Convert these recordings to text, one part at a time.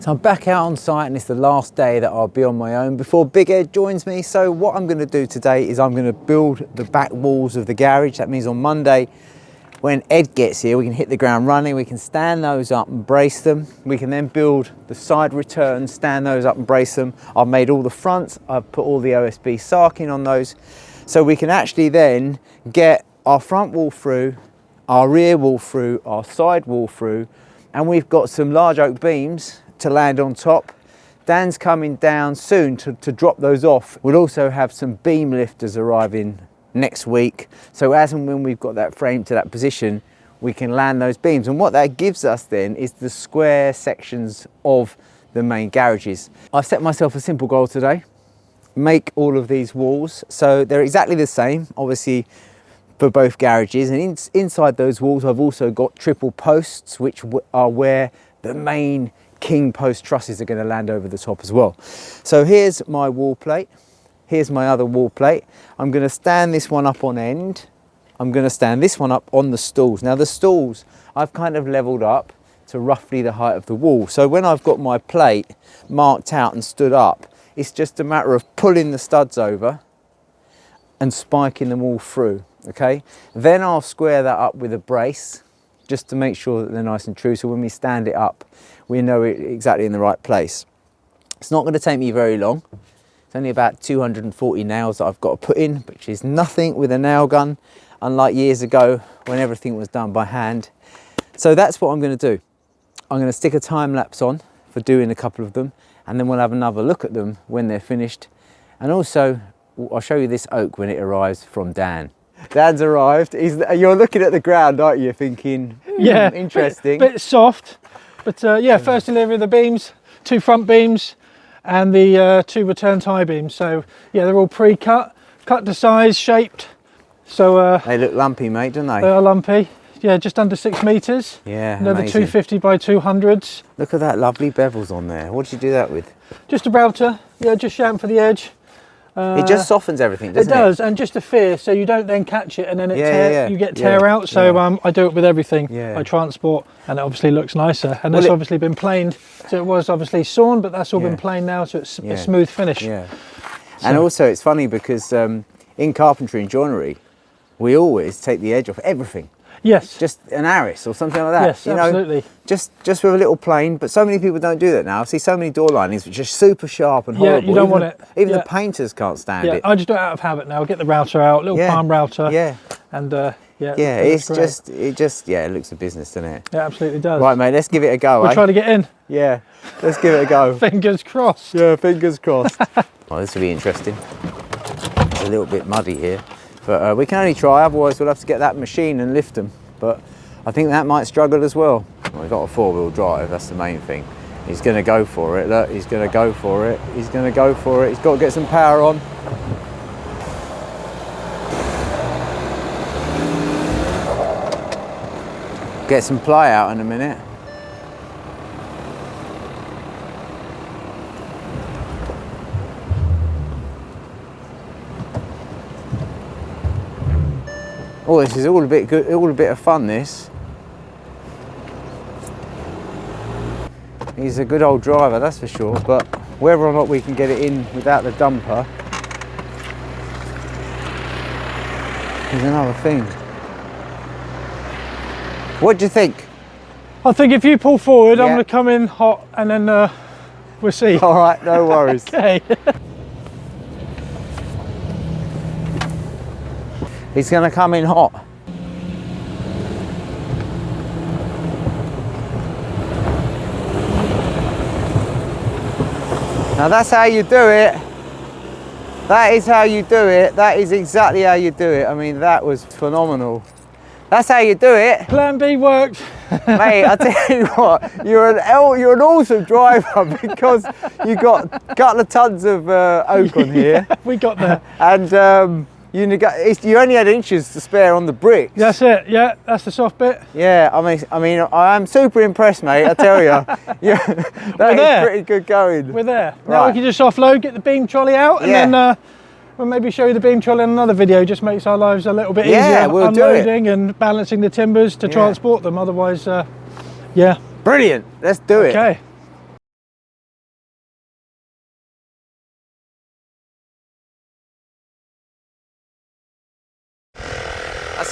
So I'm back out on site and it's the last day that I'll be on my own before Big Ed joins me. So what I'm going to do today is I'm going to build the back walls of the garage. That means on Monday when Ed gets here, we can hit the ground running. We can stand those up and brace them. We can then build the side returns, stand those up and brace them. I've made all the fronts. I've put all the OSB sarking on those. So we can actually then get our front wall through, our rear wall through, our side wall through, and we've got some large oak beams to land on top. Dan's coming down soon to drop those off. We'll also have some beam lifters arriving next week. So as and when we've got that frame to that position, we can land those beams. And what that gives us then is the square sections of the main garages. I've set myself a simple goal today. Make all of these walls. So they're exactly the same, obviously, for both garages. And inside those walls, I've also got triple posts, which are where the main king post trusses are going to land over the top as well. So here's my wall plate. Here's my other wall plate. I'm going to stand this one up on end. I'm going to stand this one up on the stalls. Now the stalls I've kind of leveled up to roughly the height of the wall. So when I've got my plate marked out and stood up, it's just a matter of pulling the studs over and spiking them all through. Okay, then I'll square that up with a brace just to make sure that they're nice and true. So when we stand it up, we know it exactly in the right place. It's not going to take me very long. It's only about 240 nails that I've got to put in, which is nothing with a nail gun, unlike years ago when everything was done by hand. So that's what I'm going to do. I'm going to stick a time lapse on for doing a couple of them, and then we'll have another look at them when they're finished. And also, I'll show you this oak when it arrives from Dan. Dan's arrived. You're looking at the ground, aren't you, thinking, yeah, interesting. Bit soft, but yeah, first delivery of the beams, 2 front beams and the 2 return tie beams. So yeah, they're all pre-cut, cut to size, shaped. So they look lumpy, mate, don't they? They are lumpy. Yeah, just under 6 meters. Yeah, they're the 250 by 200s. Look at that lovely bevels on there. What did you do that with? Just a router. Yeah, just shamped for the edge. It just softens everything, doesn't it? It does, and just a fear, so you don't then catch it and then you get tear out. So I do it with everything. I transport, and it obviously looks nicer. And it's obviously been planed, so it was obviously sawn, but that's all been planed now, so it's a smooth finish. Yeah. So. And also it's funny because in carpentry and joinery, we always take the edge off everything. Yes. Just an arris or something like that. Yes, absolutely. Just with a little plane, but so many people don't do that now. I see so many door linings which are super sharp and horrible. Yeah, you don't want it. Even the painters can't stand it. I just do it out of habit now. Get the router out, little palm router. Yeah. And it looks a business, doesn't it? It absolutely does. Right, mate, let's give it a go. We'll try to get in. Yeah, let's give it a go. Fingers crossed. Yeah, fingers crossed. Oh, this will be interesting. It's a little bit muddy here. But we can only try, otherwise we'll have to get that machine and lift them. But I think that might struggle as well. We've got a 4-wheel drive, that's the main thing. He's going to go for it, look, he's going to go for it. He's going to go for it. He's got to get some power on. Get some ply out in a minute. Oh, this is all a bit good, all a bit of fun, this. He's a good old driver, that's for sure, but whether or not we can get it in without the dumper is another thing. What do you think? I think if you pull forward, I'm going to come in hot and then we'll see. All right, no worries. Okay. He's going to come in hot. Now that's how you do it. That is how you do it. That is exactly how you do it. I mean, that was phenomenal. That's how you do it. Plan B worked. Mate, I tell you what, you're an awesome driver because you got a couple of tons of oak on here. We got there. And you only had inches to spare on the bricks. That's it, yeah, that's the soft bit. Yeah, I mean, I'm super impressed, mate, I tell you. Yeah, that is pretty good going. We're there. Right. Now we can just offload, get the beam trolley out, and then we'll maybe show you the beam trolley in another video. Just makes our lives a little bit easier, we'll unloading and balancing the timbers to transport them. Otherwise, Brilliant, let's do it. Okay.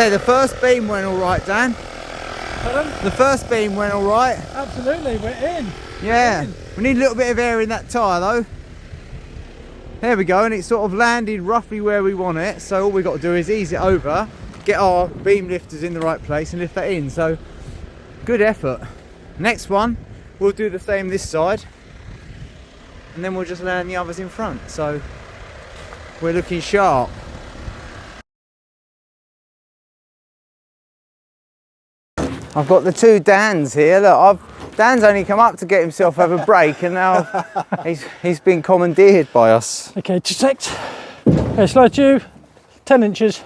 say the first beam went all right, Dan. Pardon? The first beam went all right. Absolutely, we're in. Yeah, we need a little bit of air in that tyre though. There we go, and it sort of landed roughly where we want it. So all we've got to do is ease it over, get our beam lifters in the right place and lift that in. So good effort. Next one, we'll do the same this side. And then we'll just land the others in front. So we're looking sharp. I've got the two Dans here. Look, Dan's only come up to get himself have a break, and now he's been commandeered by us. Okay, detect. Okay, slide you 10 inches.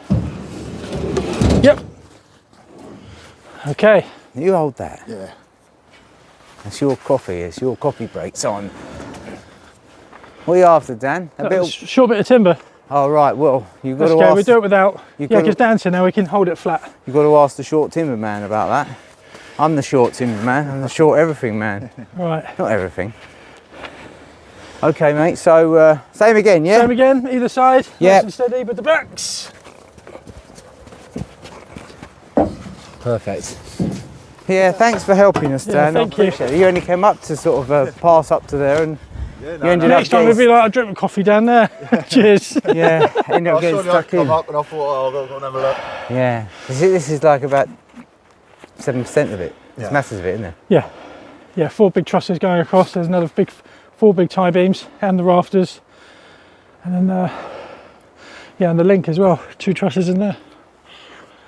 Yep. Okay. You hold that. Yeah. It's your coffee. It's your coffee break time. What are you after, Dan? Short bit of timber. Oh right. Well, you've got Let's to go. ask. We do it without. Yeah, because Dan's here now. We can hold it flat. You've got to ask the short timber man about that. I'm the short timber man. I'm the short everything man. Right. Not everything. Okay, mate. So same again, yeah. Same again. Either side. Yeah. Nice and steady with the backs. Perfect. Yeah. Thanks for helping us, Dan. Thank I appreciate it. You only came up to sort of pass up to there, and Yeah, you ended up Next time we'll be like, I'll drink my coffee down there. Cheers. Yeah, ended up getting stuck in. Up and I thought, oh, I'll go and have a look. Yeah, this is like about 7% of it. It's masses of it, isn't there? Yeah. Yeah, 4 big trusses going across. There's another 4 big tie beams and the rafters. And then, yeah, and the link as well. 2 trusses in there.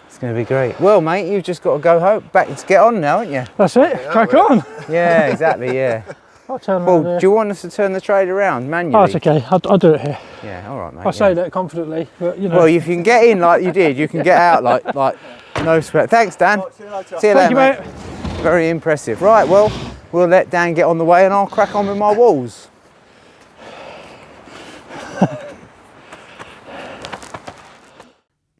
It's going to be great. Well, mate, you've just got to go home, back to get on now, haven't you? That's it. Crack on. Yeah, exactly, yeah. I'll turn Well, around here. do you want us to turn the trade around manually? Oh, it's okay. I'll do it here. Yeah, all right, mate. I say that confidently, but you know. Well, if you can get in like you did, you can get out like no sweat. Thanks, Dan. See you later. See you Thank later, you, mate. Very impressive. Right, well, we'll let Dan get on the way and I'll crack on with my walls.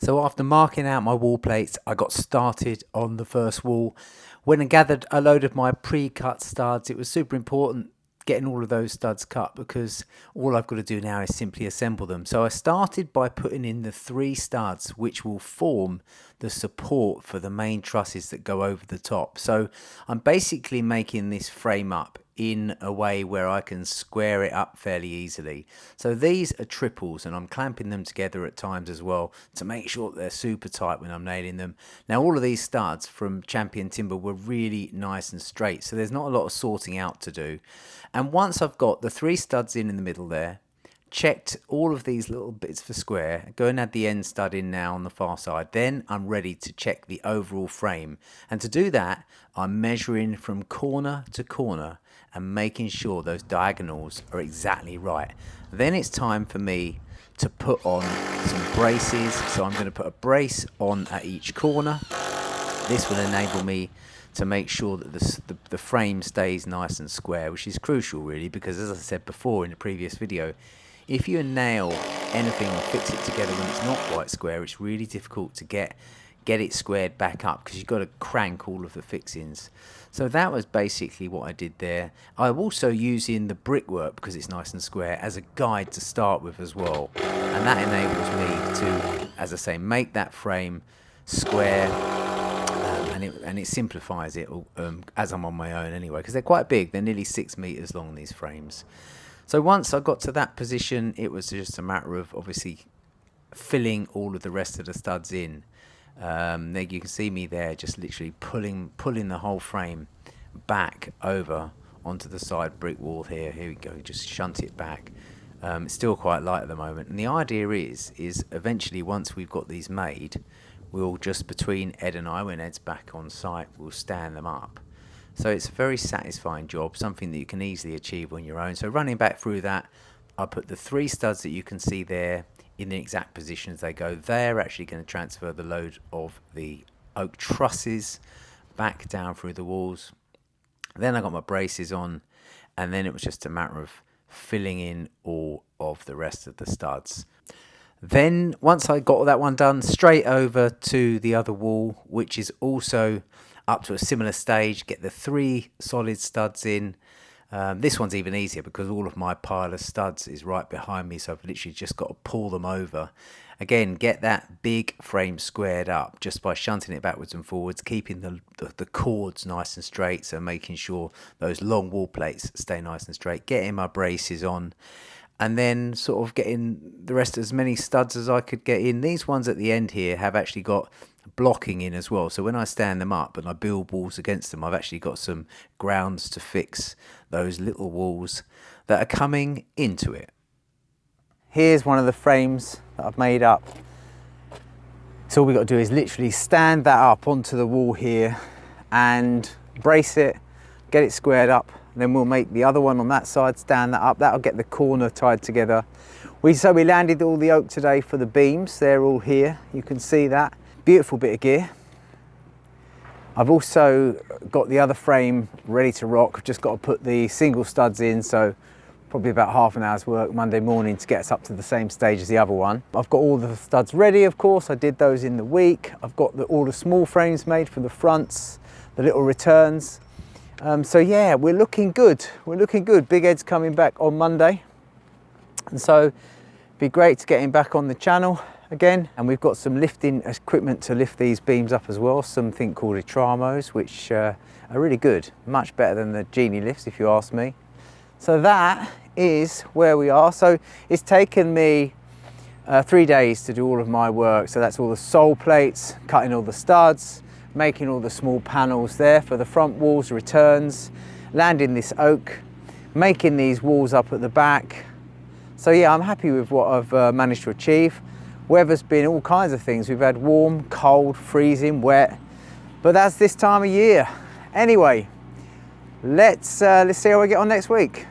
So after marking out my wall plates, I got started on the first wall. When I gathered a load of my pre-cut studs, it was super important getting all of those studs cut because all I've got to do now is simply assemble them. So I started by putting in the 3 studs which will form the support for the main trusses that go over the top. So I'm basically making this frame up in a way where I can square it up fairly easily. So these are triples and I'm clamping them together at times as well to make sure that they're super tight when I'm nailing them. Now all of these studs from Champion Timber were really nice and straight, so there's not a lot of sorting out to do. And once I've got the 3 studs in the middle there, checked all of these little bits for square, go and add the end stud in now on the far side, then I'm ready to check the overall frame. And to do that, I'm measuring from corner to corner and making sure those diagonals are exactly right. Then it's time for me to put on some braces. So I'm going to put a brace on at each corner. This will enable me to make sure that the frame stays nice and square, which is crucial really, because as I said before in the previous video, if you nail anything or fix it together when it's not quite square, it's really difficult to get it squared back up because you've got to crank all of the fixings. So that was basically what I did there. I'm also using the brickwork because it's nice and square as a guide to start with as well, and that enables me to, as I say, make that frame square. And it simplifies it as I'm on my own anyway, because they're quite big. They're nearly 6 meters long, these frames. So once I got to that position, it was just a matter of obviously filling all of the rest of the studs in. There you can see me there, just literally pulling the whole frame back over onto the side brick wall here. Here we go, just shunt it back. It's still quite light at the moment, and the idea is eventually once we've got these made, we'll just, between Ed and I, when Ed's back on site, we'll stand them up. So it's a very satisfying job, something that you can easily achieve on your own. So running back through that, I put the 3 studs that you can see there in the exact positions they go. They're actually going to transfer the load of the oak trusses back down through the walls. Then I got my braces on, and then it was just a matter of filling in all of the rest of the studs. Then once I got that one done, straight over to the other wall, which is also up to a similar stage, get the 3 solid studs in. This one's even easier because all of my pile of studs is right behind me, so I've literally just got to pull them over Again, get that big frame squared up just by shunting it backwards and forwards, keeping the cords nice and straight, so making sure those long wall plates stay nice and straight, getting my braces on, and then sort of getting the rest, as many studs as I could get in. These ones at the end here have actually got blocking in as well, so when I stand them up and I build walls against them, I've actually got some grounds to fix those little walls that are coming into it. Here's one of the frames that I've made up. So all we've got to do is literally stand that up onto the wall here and brace it, get it squared up. Then we'll make the other one on that side, stand that up. That'll get the corner tied together. So we landed all the oak today for the beams. They're all here. You can see that. Beautiful bit of gear. I've also got the other frame ready to rock. I've just got to put the single studs in, so probably about half an hour's work Monday morning to get us up to the same stage as the other one. I've got all the studs ready, of course. I did those in the week. I've got all the small frames made for the fronts, the little returns. So yeah, we're looking good. We're looking good. Big Ed's coming back on Monday. And so it'd be great to get him back on the channel again. And we've got some lifting equipment to lift these beams up as well. Something called Itramos, which are really good. Much better than the Genie lifts, if you ask me. So that is where we are. So it's taken me 3 days to do all of my work. So that's all the sole plates, cutting all the studs, making all the small panels there for the front walls, returns, landing this oak, making these walls up at the back. So yeah, I'm happy with what I've managed to achieve. Weather's been all kinds of things. We've had warm, cold, freezing, wet, but that's this time of year. Anyway, let's see how we get on next week.